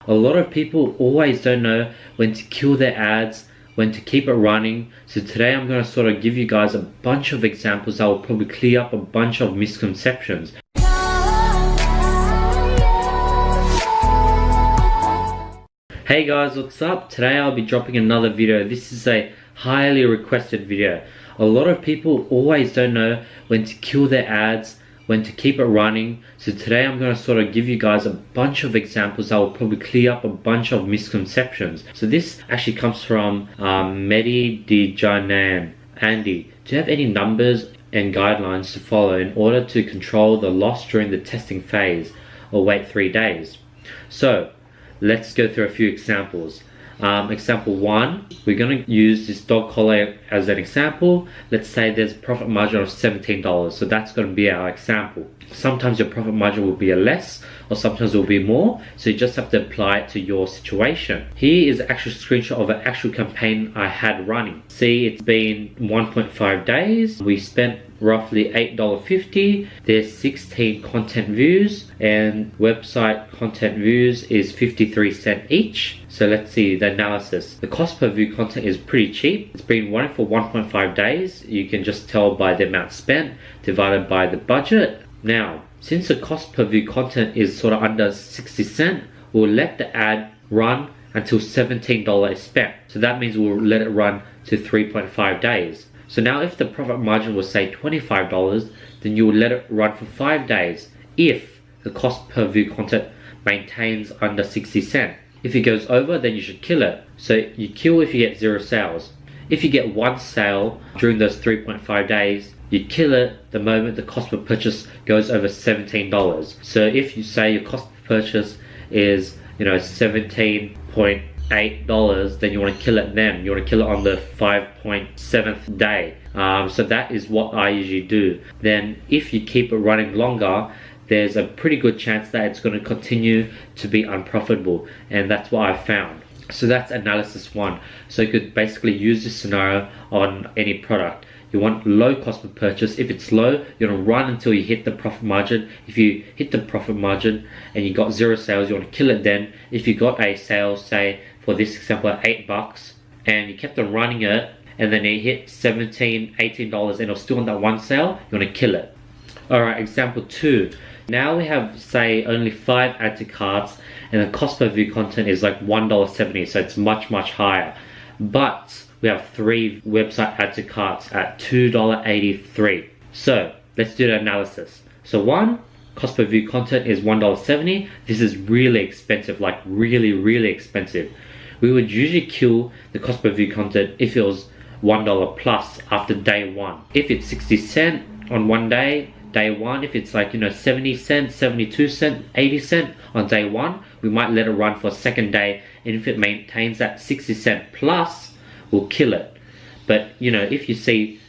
A lot of people always don't know when to kill their ads, when to keep it running. So today I'm going to sort of give you guys a bunch of examples that will probably clear up a bunch of misconceptions. Hey guys, what's up? Today I'll be dropping another video. This is a highly requested video. A lot of people always don't know when to kill their ads, when to keep it running. So today I'm going to sort of give you guys a bunch of examples that will probably clear up a bunch of misconceptions. So this actually comes from Mehdi Dijanan. Andy, do you have any numbers and guidelines to follow in order to control the loss during the testing phase or wait 3 days? So let's go through a few examples. Example 1, we're going to use this dog collar as an example. Let's say there's a profit margin of $17, so that's going to be our example. Sometimes your profit margin will be a less, or sometimes it will be more, so you just have to apply it to your situation. Here is an actual screenshot of an actual campaign I had running. See, it's been 1.5 days. We spent roughly $8.50. There's 16 content views, and website content views is 53 cents each. So let's see the analysis. The cost per view content is pretty cheap. It's been running for 1.5 days. You can just tell by the amount spent divided by the budget. Now, since the cost per view content is sort of under 60 cents, we'll let the ad run until $17 is spent. So that means we'll let it run to 3.5 days. So now if the profit margin was say $25, then you will let it run for 5 days if the cost per view content maintains under 60 cents. If it goes over, then you should kill it. So you kill if you get 0 sales. If you get 1 sale during those 3.5 days, you kill it the moment the cost per purchase goes over $17. So if you say your cost per purchase is $17.8, then you want to kill it then. You want to kill it on the 5.7th day. So that is what I usually do. Then if you keep it running longer, there's a pretty good chance that it's going to continue to be unprofitable, and that's what I found. So that's analysis 1. So you could basically use this scenario on any product. You want low cost per purchase. If it's low, you're going to run until you hit the profit margin. If you hit the profit margin and you got 0 sales, you want to kill it then. If you got a sale, say for this example at $8, and you kept on running it, and then it hit $17, $18 and it was still on that 1 sale, you want to kill it. Alright, example 2. Now we have say only 5 add to carts, and the cost per view content is like $1.70, so it's much higher. But we have 3 website add to carts at $2.83. So let's do the analysis. So 1, cost per view content is $1.70. This is really expensive, like really expensive. We would usually kill the cost per view content if it was $1 plus after day 1. If it's 60 cents on one day 1, if it's like 70 cents, 72 cents, 80 cents on day 1, we might let it run for a second day, and if it maintains that 60 cent plus, we'll kill it. But if you see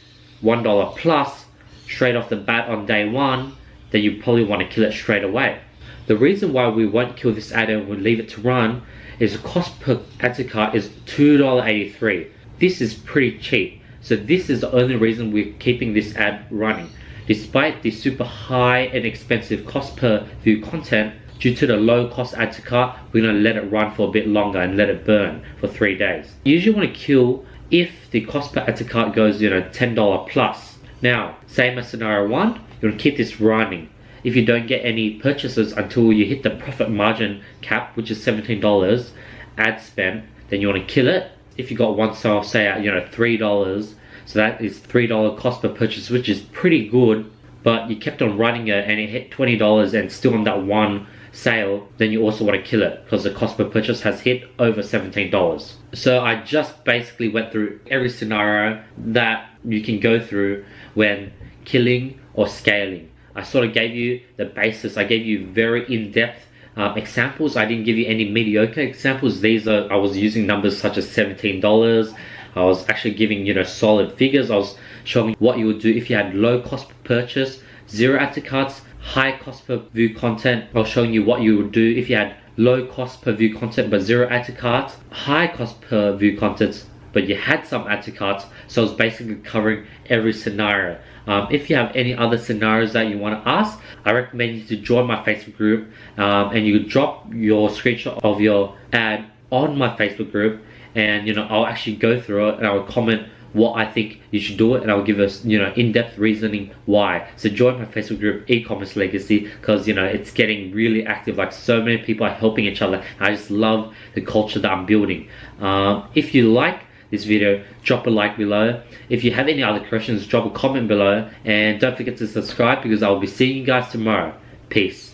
$1 plus straight off the bat on day 1, then you probably want to kill it straight away. The reason why we won't kill this ad and we'll leave it to run is the cost per add to cart is $2.83. This is pretty cheap, so this is the only reason we're keeping this ad running. Despite the super high and expensive cost per view content, due to the low cost add to cart, we're going to let it run for a bit longer and let it burn for 3 days. You usually want to kill if the cost per add to cart goes $10 plus. Now, same as scenario 1, you want to keep this running. If you don't get any purchases until you hit the profit margin cap, which is $17 ad spend, then you want to kill it. If you got 1 sale, say at $3, so that is $3 cost per purchase, which is pretty good, but you kept on running it and it hit $20 and still on that 1 sale, then you also want to kill it because the cost per purchase has hit over $17. So I just basically went through every scenario that you can go through when killing or scaling. I sort of gave you the basis. I gave you very in-depth examples. I didn't give you any mediocre examples. I was using numbers such as $17. I was actually giving solid figures. I was showing what you would do if you had low cost per purchase, 0 add to carts, high cost per view content. I was showing you what you would do if you had low cost per view content but 0 add to carts, high cost per view content but you had some add to carts, so it's basically covering every scenario. If you have any other scenarios that you want to ask, I recommend you to join my Facebook group, and you could drop your screenshot of your ad on my Facebook group, and I'll actually go through it and I'll comment what I think you should do it, and I'll give us in-depth reasoning why. So join my Facebook group, e-commerce legacy, because it's getting really active. Like, so many people are helping each other. I just love the culture that I'm building. If you like this video, drop a like below. If you have any other questions, drop a comment below, and don't forget to subscribe, because I'll be seeing you guys tomorrow. Peace.